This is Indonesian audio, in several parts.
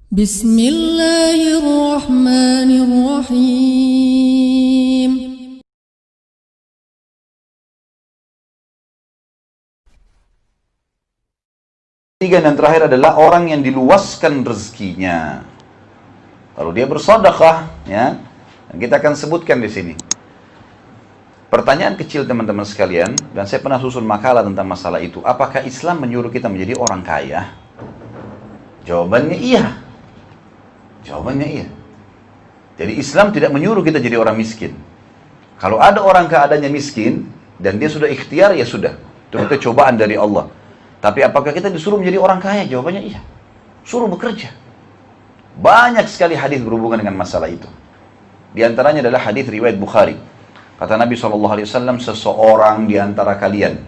Bismillahirrahmanirrahim. Tiga dan terakhir adalah orang yang diluaskan rezekinya. Kalau dia bersedekah, ya, dan kita akan sebutkan di sini. Pertanyaan kecil teman-teman sekalian, dan saya pernah susun makalah tentang masalah itu. Apakah Islam menyuruh kita menjadi orang kaya? Jawabannya iya. Jawabannya iya. Jadi Islam tidak menyuruh kita jadi orang miskin. Kalau ada orang keadaannya miskin dan dia sudah ikhtiar, ya sudah. Itu cobaan dari Allah. Tapi apakah kita disuruh menjadi orang kaya? Jawabannya iya. Suruh bekerja. Banyak sekali hadis berhubungan dengan masalah itu. Di antaranya adalah hadis riwayat Bukhari. Kata Nabi SAW, seseorang di antara kalian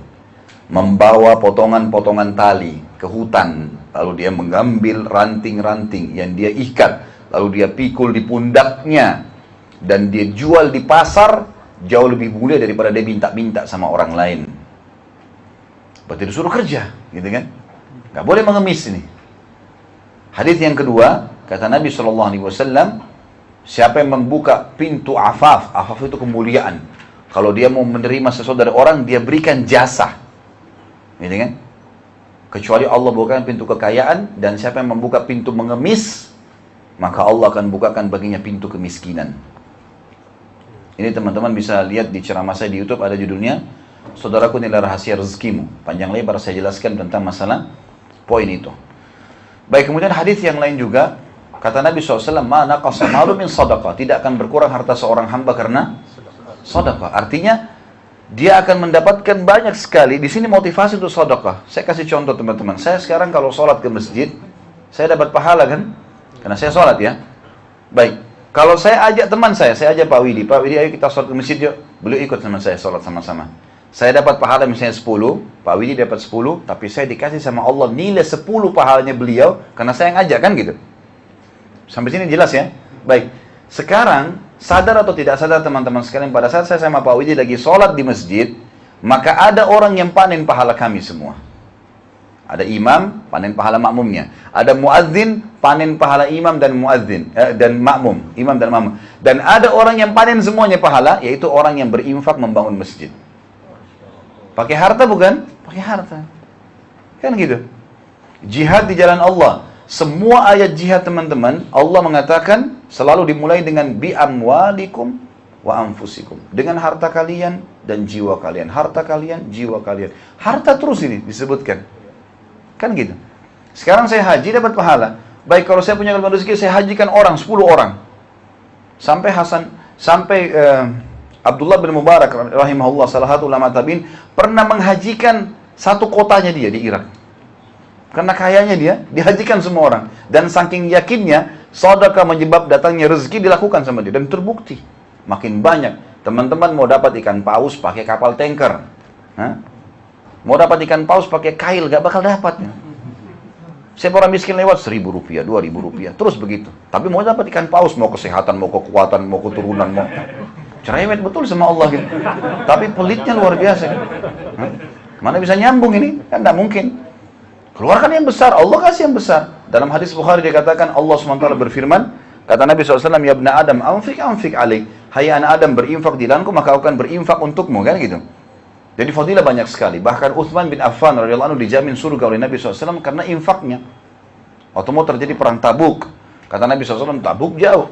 membawa potongan-potongan tali ke hutan, lalu dia mengambil ranting-ranting yang dia ikat, lalu dia pikul di pundaknya, dan dia jual di pasar, jauh lebih mulia daripada dia minta-minta sama orang lain. Berarti disuruh kerja, gitu kan? Gak boleh mengemis ini. Hadis yang kedua, kata Nabi SAW, siapa yang membuka pintu afaf, afaf itu kemuliaan. Kalau dia mau menerima sesuatu dari orang, dia berikan jasa, gitu kan? Kecuali Allah bukakan pintu kekayaan, dan siapa yang membuka pintu mengemis, maka Allah akan bukakan baginya pintu kemiskinan. Ini teman-teman bisa lihat di ceramah saya di YouTube, ada judulnya, Saudaraku Nilai Rahasia Rezekimu. Panjang lebar saya jelaskan tentang masalah poin itu. Baik, kemudian hadis yang lain juga, kata Nabi SAW, ma naqasa malu min sadaqah, tidak akan berkurang harta seorang hamba karena sedekah. Artinya dia akan mendapatkan banyak sekali. Di sini motivasi untuk sedekah. Saya kasih contoh teman-teman. Saya sekarang kalau sholat ke masjid, saya dapat pahala kan? Karena saya sholat ya. Baik. Kalau saya ajak teman saya ajak Pak Widi, ayo kita sholat ke masjid yuk. Beliau ikut sama saya sholat sama-sama. Saya dapat pahala misalnya 10, Pak Widi dapat 10, tapi saya dikasih sama Allah nilai 10 pahalanya beliau karena saya yang ajak kan gitu. Sampai sini jelas ya? Baik. Sekarang, sadar atau tidak sadar teman-teman sekalian, pada saat saya sama Pak Widi lagi sholat di masjid, maka ada orang yang panen pahala kami semua. Ada imam, panen pahala makmumnya. Ada muadzin, panen pahala imam dan muadzin, dan makmum. Imam dan makmum. Dan ada orang yang panen semuanya pahala, yaitu orang yang berinfak membangun masjid. Pakai harta bukan? Pakai harta. Kan gitu. Jihad di jalan Allah. Semua ayat jihad teman-teman, Allah mengatakan selalu dimulai dengan bi amwalikum wa anfusikum. Dengan harta kalian dan jiwa kalian. Harta kalian, jiwa kalian. Harta terus ini disebutkan. Kan gitu. Sekarang saya haji dapat pahala. Baik, kalau saya punya kelebihan rezeki, saya hajikan orang, 10 orang. Sampai Abdullah bin Mubarak rahimahullah, salah satu ulama tabi'in, pernah menghajikan satu kotanya dia di Irak. Karena kayanya dia, dihajikan semua orang. Dan saking yakinnya, sedekah menyebab datangnya rezeki dilakukan sama dia. Dan terbukti. Makin banyak. Teman-teman mau dapat ikan paus pakai kapal tanker. Hah? Mau dapat ikan paus pakai kail, gak bakal dapat. Saya orang miskin lewat 1.000 rupiah, 2.000 rupiah. Terus begitu. Tapi mau dapat ikan paus, mau kesehatan, mau kekuatan, mau keturunan, mau... cerewet betul sama Allah gitu. Tapi pelitnya luar biasa. Hah? Mana bisa nyambung ini? Kan tidak mungkin. Keluarkan yang besar, Allah kasih yang besar. Dalam hadis Bukhari dikatakan Allah SWT berfirman, kata Nabi SAW, ya ibna Adam, anfik alaik. Hai anak Adam, berinfak di jalanku, maka aku akan berinfak untukmu, kan gitu. Jadi fadilah banyak sekali. Bahkan Uthman bin Affan radhiyallahu anhu dijamin surga oleh Nabi SAW karena infaknya. Waktu mau terjadi perang Tabuk, kata Nabi SAW, Tabuk jauh.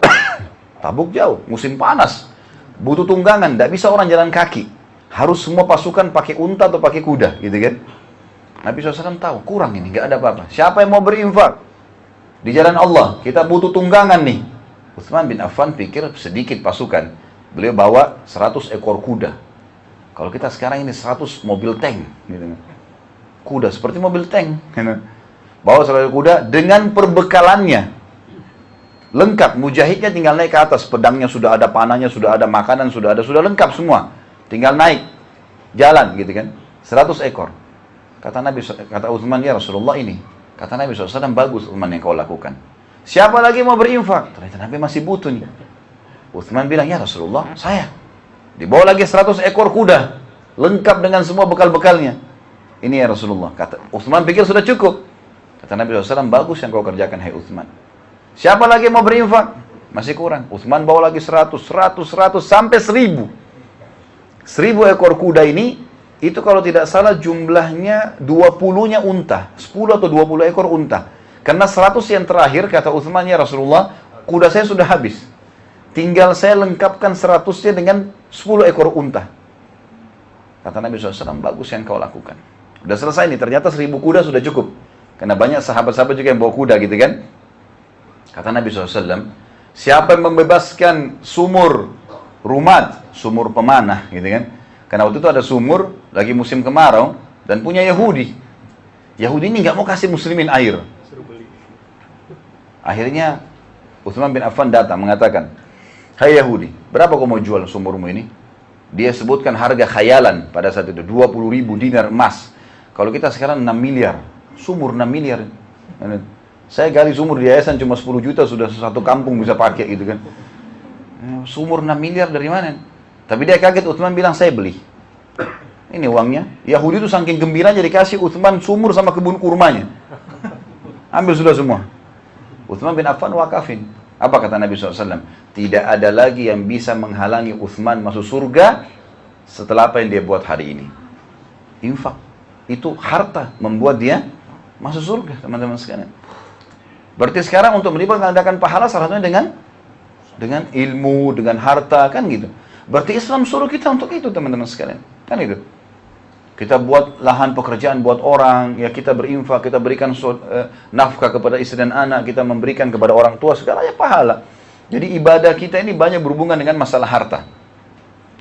Tabuk jauh, musim panas. Butuh tunggangan, tidak bisa orang jalan kaki. Harus semua pasukan pakai unta atau pakai kuda, gitu kan? Nabi SAW tahu, kurang ini, nggak ada apa-apa. Siapa yang mau berinfak di jalan Allah? Kita butuh tunggangan nih. Utsman bin Affan pikir sedikit pasukan. Beliau bawa 100 ekor kuda. Kalau kita sekarang ini 100 mobil tank, gitu kan? Kuda seperti mobil tank. Gitu. Bawa 100 kuda dengan perbekalannya. Lengkap, mujahidnya tinggal naik ke atas, pedangnya sudah ada, panahnya sudah ada, makanan sudah ada, sudah lengkap semua. Tinggal naik, jalan gitu kan, 100 ekor. Kata Utsman, ya Rasulullah ini. Kata Nabi SAW, bagus Utsman yang kau lakukan. Siapa lagi mau berinfak? Ternyata Nabi masih butuh nih. Utsman bilang, ya Rasulullah, saya. Dibawa lagi 100 ekor kuda, lengkap dengan semua bekal-bekalnya. Ini ya Rasulullah. Kata Utsman pikir sudah cukup. Kata Nabi SAW, bagus yang kau kerjakan, hai Utsman. Siapa lagi yang mau berinfak? Masih kurang. Utsman bawa lagi 100 sampai 1000. 1000 ekor kuda ini, itu kalau tidak salah jumlahnya 20-nya unta. 10 atau 20 ekor unta. Karena 100 yang terakhir, kata Utsman, ya Rasulullah, kuda saya sudah habis. Tinggal saya lengkapkan 100-nya dengan 10 ekor unta. Kata Nabi SAW, bagus yang kau lakukan. Udah selesai nih, ternyata 1000 kuda sudah cukup. Karena banyak sahabat-sahabat juga yang bawa kuda gitu kan. Kata Nabi SAW, siapa yang membebaskan sumur rumat, sumur pemanah gitu kan. Karena waktu itu ada sumur, lagi musim kemarau, dan punya Yahudi. Yahudi ini nggak mau kasih muslimin air. Akhirnya Utsman bin Affan datang mengatakan, hai Yahudi, berapa kau mau jual sumurmu ini? Dia sebutkan harga khayalan pada saat itu, 20.000 dinar emas. Kalau kita sekarang 6 miliar, sumur 6 miliar. Saya gali sumur di yayasan cuma 10 juta, sudah satu kampung bisa pakai gitu kan. Sumur 6 miliar dari mana? Tapi dia kaget, Utsman bilang, saya beli. Ini uangnya. Yahudi itu saking gembiranya dikasih Utsman sumur sama kebun kurmanya. Ambil sudah semua. Utsman bin Affan wakafin. Apa kata Nabi SAW? Tidak ada lagi yang bisa menghalangi Utsman masuk surga setelah apa yang dia buat hari ini. Infak. Itu harta membuat dia masuk surga, teman-teman sekalian. Berarti sekarang untuk mengadakan pahala salah satunya dengan ilmu, dengan harta, kan gitu. Berarti Islam suruh kita untuk itu, teman-teman sekalian. Kan itu. Kita buat lahan pekerjaan buat orang, ya kita berinfak, kita berikan nafkah kepada istri dan anak, kita memberikan kepada orang tua, segalanya pahala. Jadi ibadah kita ini banyak berhubungan dengan masalah harta.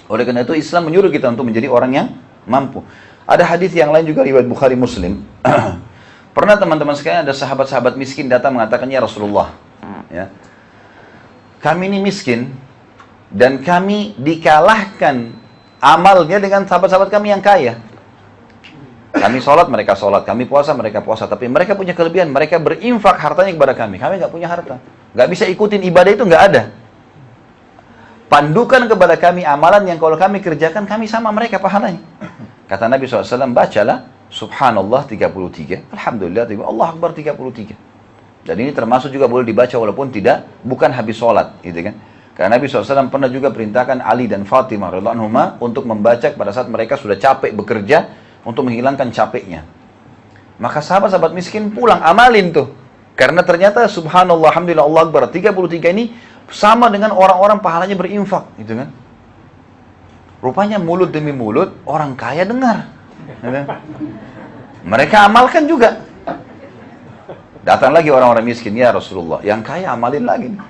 Oleh karena itu Islam menyuruh kita untuk menjadi orang yang mampu. Ada hadis yang lain juga riwayat Bukhari Muslim. Pernah teman-teman sekalian ada sahabat-sahabat miskin datang mengatakan, ya Rasulullah, ya, kami ini miskin dan kami dikalahkan amalnya dengan sahabat-sahabat kami yang kaya. Kami sholat, mereka sholat. Kami puasa, mereka puasa. Tapi mereka punya kelebihan. Mereka berinfak hartanya kepada kami. Kami nggak punya harta. Nggak bisa ikutin ibadah itu, nggak ada. Pandukan kepada kami amalan yang kalau kami kerjakan, kami sama mereka pahalanya. Kata Nabi SAW, bacalah Subhanallah 33. Alhamdulillah, Allah Akbar 33. Dan ini termasuk juga boleh dibaca walaupun bukan habis sholat. Gitu kan? Karena Nabi SAW pernah juga perintahkan Ali dan Fatimah radhiyallahu anhuma untuk membaca pada saat mereka sudah capek bekerja, untuk menghilangkan capeknya. Maka sahabat-sahabat miskin pulang, amalin tuh. Karena ternyata subhanallah, alhamdulillah, Allah Akbar 33 ini sama dengan orang-orang pahalanya berinfak, gitu kan. Rupanya mulut demi mulut, orang kaya dengar. Mereka amalkan juga. Datang lagi orang-orang miskin, ya Rasulullah, yang kaya amalin lagi nih.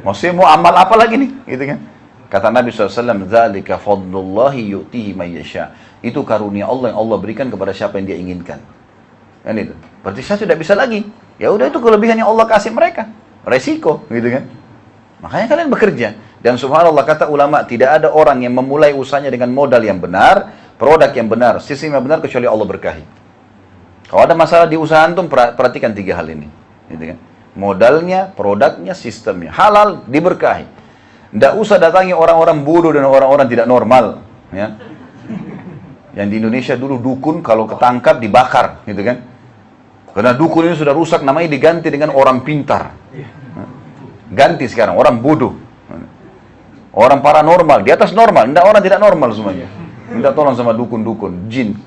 Maksudnya mau amal apa lagi nih, gitu kan. Kata Nabi SAW, "Dzalika fadlullahi yu'tihi may yasha." Itu karunia Allah yang Allah berikan kepada siapa yang dia inginkan. Kan itu. Berarti saya tidak bisa lagi. Ya udah, itu kelebihan yang Allah kasih mereka. Resiko, gitu kan. Makanya kalian bekerja. Dan subhanallah, kata ulama, tidak ada orang yang memulai usahanya dengan modal yang benar, produk yang benar, sistem yang benar, kecuali Allah berkahi. Kalau ada masalah di usaha antum, perhatikan 3 hal ini. Gitu kan. Modalnya, produknya, sistemnya. Halal, diberkahi. Tidak usah datangi orang-orang bodoh dan orang-orang tidak normal. Ya. Yang di Indonesia dulu dukun kalau ketangkap dibakar, gitu kan? Karena dukun ini sudah rusak, namanya diganti dengan orang pintar. Ganti sekarang, orang bodoh. Orang paranormal, di atas normal, tidak orang tidak normal semuanya. Minta tolong sama dukun-dukun, jin.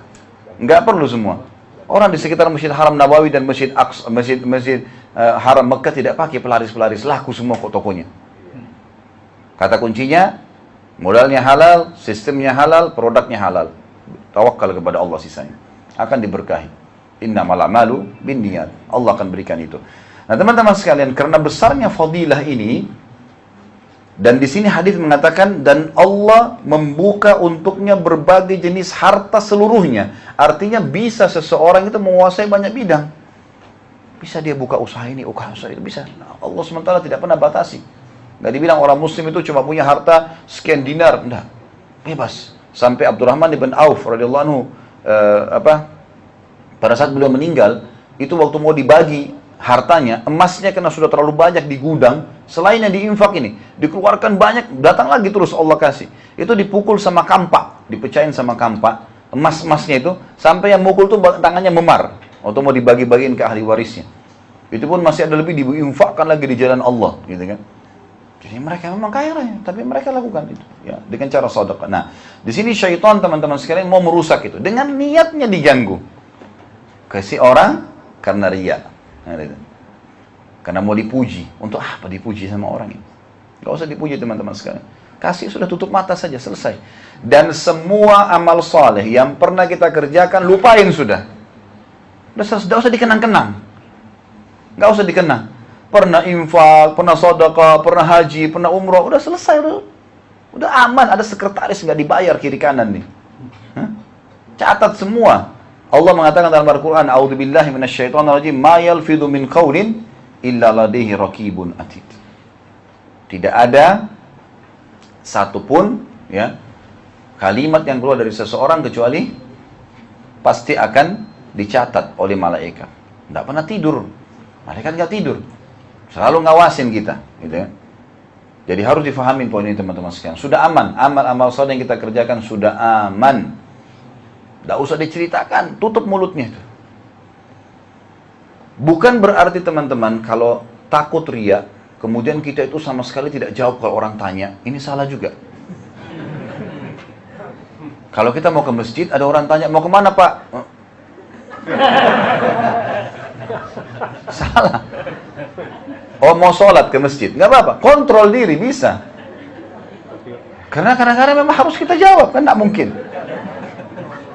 Nggak perlu semua. Orang di sekitar Masjid Haram Nabawi dan Masjid Haram Mekah tidak pakai pelaris-pelaris, laku semua kok tokonya. Kata kuncinya, modalnya halal, sistemnya halal, produknya halal. Tawakal kepada Allah sisanya. Akan diberkahi. Innamal a'malu binniyat. Allah akan berikan itu. Nah, teman-teman sekalian, karena besarnya fadilah ini, dan di sini hadis mengatakan, dan Allah membuka untuknya berbagai jenis harta seluruhnya. Artinya bisa seseorang itu menguasai banyak bidang. Bisa dia buka usaha ini, usaha itu, bisa. Nah, Allah SWT tidak pernah batasi. Nggak dibilang orang muslim itu cuma punya harta sekian dinar. Enggak. Bebas. Sampai Abdurrahman ibn Auf radhiyallahu anhu pada saat beliau meninggal, itu waktu mau dibagi hartanya, emasnya karena sudah terlalu banyak di gudang, selain yang diinfak ini, dikeluarkan banyak, datang lagi terus Allah kasih. Itu dipukul sama kampak, dipecahin sama kampak, emas-emasnya itu, sampai yang mukul tuh tangannya memar, waktu mau dibagi-bagiin ke ahli warisnya. Itu pun masih ada lebih diinfakkan lagi di jalan Allah, gitu kan. Jadi mereka memang kaya raya, tapi mereka lakukan itu, ya, dengan cara sedekah. Nah, di sini syaitan teman-teman sekalian mau merusak itu dengan niatnya diganggu. Kasih orang karena riya, karena mau dipuji. Untuk apa dipuji sama orang ini? Gak usah dipuji teman-teman sekalian. Kasih sudah, tutup mata saja, selesai. Dan semua amal soleh yang pernah kita kerjakan lupain sudah. Udah usah dikenang-kenang, gak usah dikenang. Pernah infak, pernah sedekah, pernah haji, pernah umroh, udah selesai, udah aman. Ada sekretaris nggak dibayar kiri kanan nih. Catat semua. Allah mengatakan dalam Al-Quran, "A'udzubillahi minasyaitonirrajim, ma yalfidhu min qawlin illa ladaihi raqibun atid." Tidak ada satupun, ya, kalimat yang keluar dari seseorang kecuali pasti akan dicatat oleh malaikat. Tidak pernah tidur, malaikat nggak tidur. Selalu ngawasin kita, gitu ya. Jadi harus difahami poin ini teman-teman sekalian. Sudah aman, amal-amal soleh yang kita kerjakan sudah aman. Tidak usah diceritakan, tutup mulutnya itu. Bukan berarti teman-teman kalau takut riya, kemudian kita itu sama sekali tidak jawab kalau orang tanya. Ini salah juga. Kalau kita mau ke masjid, ada orang tanya, mau kemana Pak? Salah. Oh, mau sholat ke masjid, nggak apa-apa, kontrol diri bisa. Karena kadang-kadang memang harus kita jawab, kan nggak mungkin,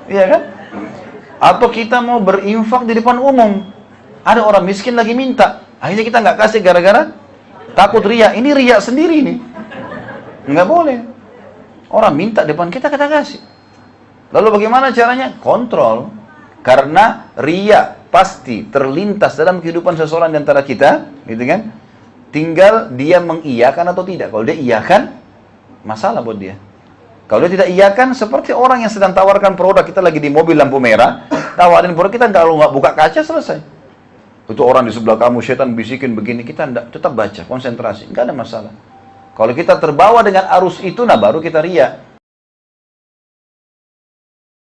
iya kan? Atau kita mau berinfak di depan umum, ada orang miskin lagi minta, akhirnya kita nggak kasih gara-gara takut riya. Ini riya sendiri nih, nggak boleh. Orang minta depan kita kasih. Lalu bagaimana caranya? Kontrol, karena riya pasti terlintas dalam kehidupan seseorang di antara kita, gitu kan? Tinggal dia mengiyakan atau tidak. Kalau dia iyakan, masalah buat dia. Kalau dia tidak iyakan, seperti orang yang sedang tawarkan produk, kita lagi di mobil lampu merah, tawarin produk, kita kalau nggak buka kaca, selesai. Itu orang di sebelah kamu, setan bisikin begini, kita tetap baca, konsentrasi, nggak ada masalah. Kalau kita terbawa dengan arus itu, nah baru kita riya.